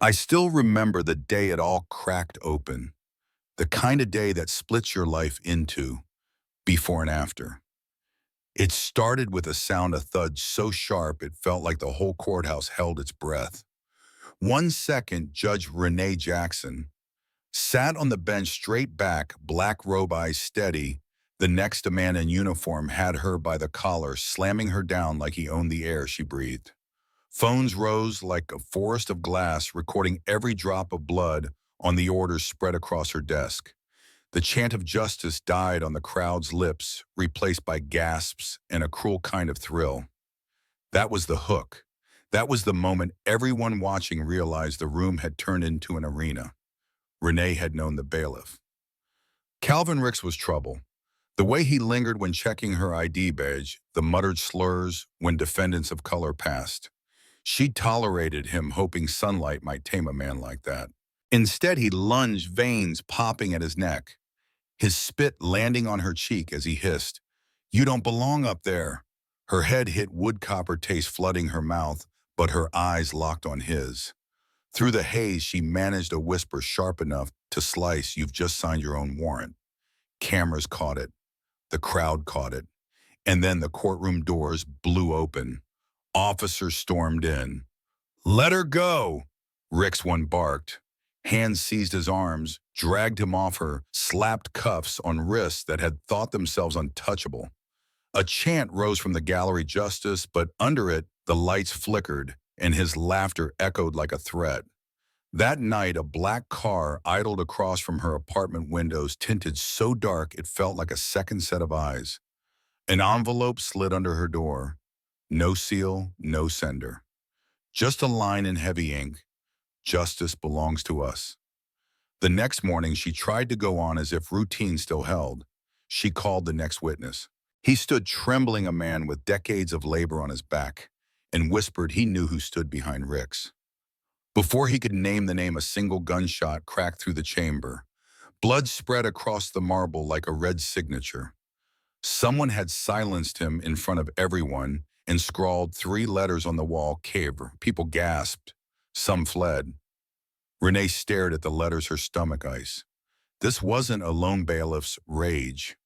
I still remember the day it all cracked open, the kind of day that splits your life into before and after. It started with a sound of thud so sharp it felt like the whole courthouse held its breath. 1 second, Judge Renee Jackson sat on the bench straight back, black robe eyes steady. The next, a man in uniform had her by the collar, slamming her down like he owned the air she breathed. Phones rose like a forest of glass, recording every drop of blood on the orders spread across her desk. The chant of justice died on the crowd's lips, replaced by gasps and a cruel kind of thrill. That was the hook. That was the moment everyone watching realized the room had turned into an arena. Renee had known the bailiff. Calvin Ricks was trouble. The way he lingered when checking her ID badge, the muttered slurs when defendants of color passed. She tolerated him, hoping sunlight might tame a man like that. Instead, he lunged, veins popping at his neck, his spit landing on her cheek as he hissed, "You don't belong up there." Her head hit wood copper taste flooding her mouth, but her eyes locked on his. Through the haze, she managed a whisper sharp enough to slice, "You've just signed your own warrant." Cameras caught it. The crowd caught it. And then the courtroom doors blew open. Officers stormed in. "Let her go!" Ricks one barked. Hands seized his arms, dragged him off her, slapped cuffs on wrists that had thought themselves untouchable. A chant rose from the gallery, "Justice," but under it, the lights flickered, and his laughter echoed like a threat. That night, a black car idled across from her apartment windows, tinted so dark it felt like a second set of eyes. An envelope slid under her door. No seal, no sender. Just a line in heavy ink. "Justice belongs to us." The next morning, she tried to go on as if routine still held. She called the next witness. He stood trembling, a man with decades of labor on his back, and whispered he knew who stood behind Ricks. Before he could name the name, a single gunshot cracked through the chamber. Blood spread across the marble like a red signature. Someone had silenced him in front of everyone and scrawled 3 letters on the wall, "Cave." People gasped. Some fled. Renee stared at the letters, her stomach ice. This wasn't a lone bailiff's rage.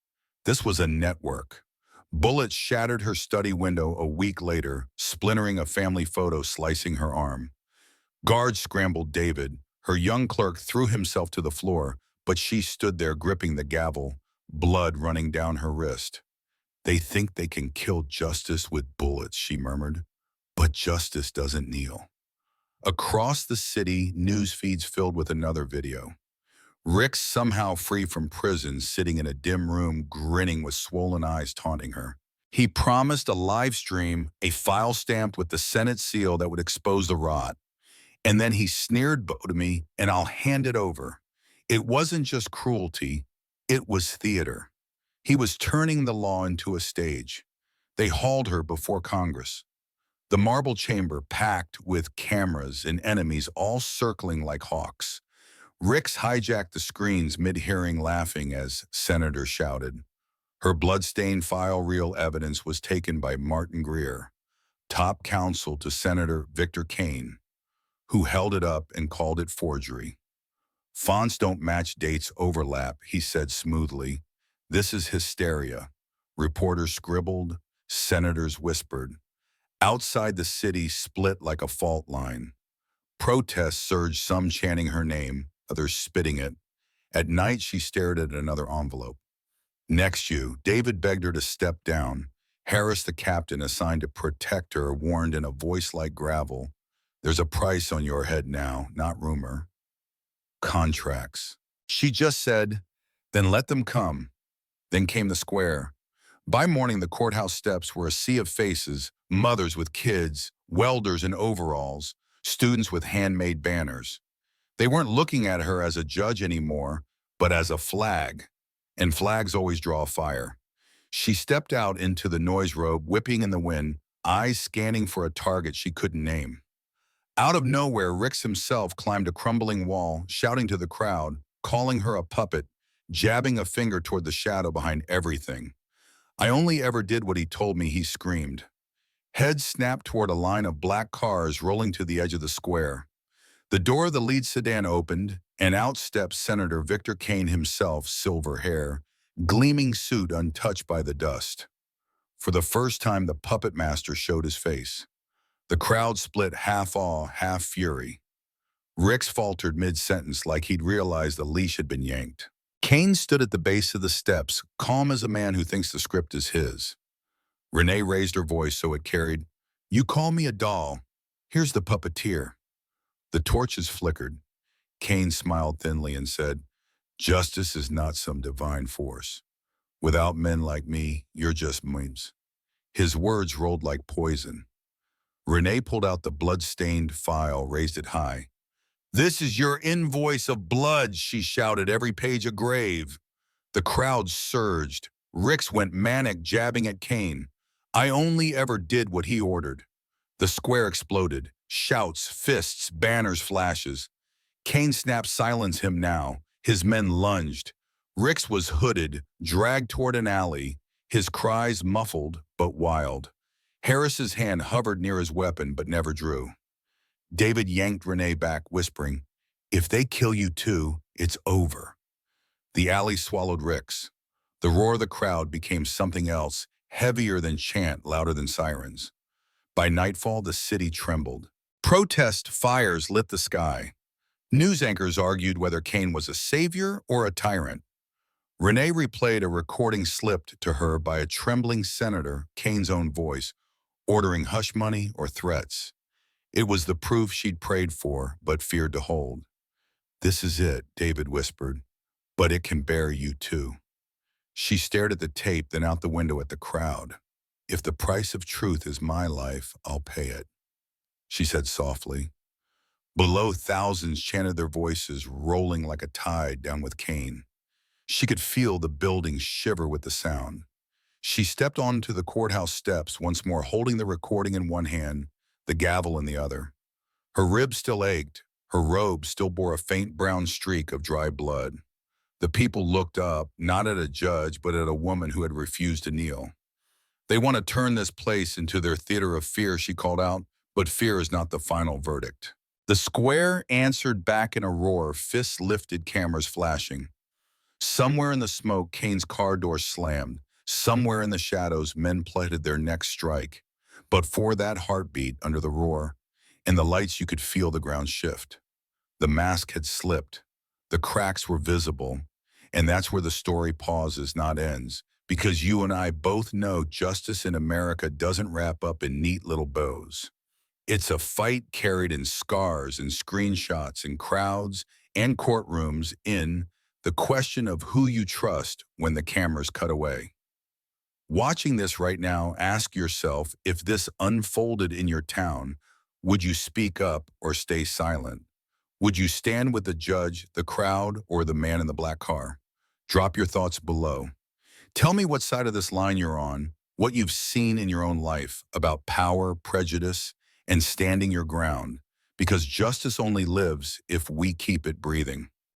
This was a network. Bullets shattered her study window a week later, splintering a family photo, slicing her arm. Guards scrambled David. Her young clerk threw himself to the floor, but she stood there gripping the gavel, blood running down her wrist. "They think they can kill justice with bullets," she murmured. "But justice doesn't kneel." Across the city, news feeds filled with another video. Rick, somehow free from prison, sitting in a dim room, grinning with swollen eyes, taunting her. He promised a live stream, a file stamped with the Senate seal that would expose the rot. And then he sneered, "Bow to me, and I'll hand it over." It wasn't just cruelty, it was theater. He was turning the law into a stage. They hauled her before Congress. The marble chamber packed with cameras and enemies all circling like hawks. Ricks hijacked the screens mid-hearing, laughing as Senator shouted. Her blood-stained file reel evidence was taken by Martin Greer, top counsel to Senator Victor Kane, who held it up and called it forgery. "Fonts don't match, dates overlap," he said smoothly. "This is hysteria." Reporters scribbled, senators whispered. Outside, the city split like a fault line. Protests surged, some chanting her name, others spitting it. At night, she stared at another envelope. "Next you." David begged her to step down. Harris, the captain assigned to protect her, warned in a voice like gravel, "There's a price on your head now, not rumor. Contracts." She just said, "Then let them come." Then came the square. By morning, the courthouse steps were a sea of faces, mothers with kids, welders in overalls, students with handmade banners. They weren't looking at her as a judge anymore, but as a flag. And flags always draw fire. She stepped out into the noise robe, whipping in the wind, eyes scanning for a target she couldn't name. Out of nowhere, Ricks himself climbed a crumbling wall, shouting to the crowd, calling her a puppet, jabbing a finger toward the shadow behind everything. "I only ever did what he told me," he screamed. Heads snapped toward a line of black cars rolling to the edge of the square. The door of the lead sedan opened, and out stepped Senator Victor Kane himself, silver hair, gleaming suit untouched by the dust. For the first time, the puppet master showed his face. The crowd split, half awe, half fury. Ricks faltered mid-sentence like he'd realized the leash had been yanked. Kane stood at the base of the steps, calm as a man who thinks the script is his. Renee raised her voice so it carried, "You call me a doll. Here's the puppeteer." The torches flickered. Kane smiled thinly and said, "Justice is not some divine force. Without men like me, you're just memes." His words rolled like poison. Renee pulled out the blood-stained file, raised it high. "This is your invoice of blood," she shouted, "every page a grave." The crowd surged. Ricks went manic, jabbing at Kane. "I only ever did what he ordered." The square exploded. Shouts, fists, banners, flashes. Kane snapped, "Silence him now." His men lunged. Ricks was hooded, dragged toward an alley, his cries muffled but wild. Harris's hand hovered near his weapon but never drew. David yanked Renee back, whispering, "If they kill you too, it's over." The alley swallowed Ricks. The roar of the crowd became something else, heavier than chant, louder than sirens. By nightfall, the city trembled. Protest fires lit the sky. News anchors argued whether Kane was a savior or a tyrant. Renee replayed a recording slipped to her by a trembling senator, Kane's own voice, ordering hush money or threats. It was the proof she'd prayed for but feared to hold. "This is it," David whispered, "but it can bear you too." She stared at the tape, then out the window at the crowd. "If the price of truth is my life, I'll pay it," she said softly. Below, thousands chanted their voices, rolling like a tide down with Kane. She could feel the building shiver with the sound. She stepped onto the courthouse steps, once more holding the recording in one hand, the gavel in the other. Her ribs still ached. Her robe still bore a faint brown streak of dry blood. The people looked up, not at a judge, but at a woman who had refused to kneel. "They want to turn this place into their theater of fear," she called out, "but fear is not the final verdict." The square answered back in a roar, fists lifted, cameras flashing. Somewhere in the smoke, Kane's car door slammed. Somewhere in the shadows, men plotted their next strike. But for that heartbeat under the roar, in the lights you could feel the ground shift. The mask had slipped. The cracks were visible. And that's where the story pauses, not ends. Because you and I both know justice in America doesn't wrap up in neat little bows. It's a fight carried in scars and screenshots in crowds and courtrooms, in the question of who you trust when the cameras cut away. Watching this right now, ask yourself, if this unfolded in your town, would you speak up or stay silent? Would you stand with the judge, the crowd, or the man in the black car? Drop your thoughts below. Tell me what side of this line you're on, what you've seen in your own life about power, prejudice, and standing your ground, because justice only lives if we keep it breathing.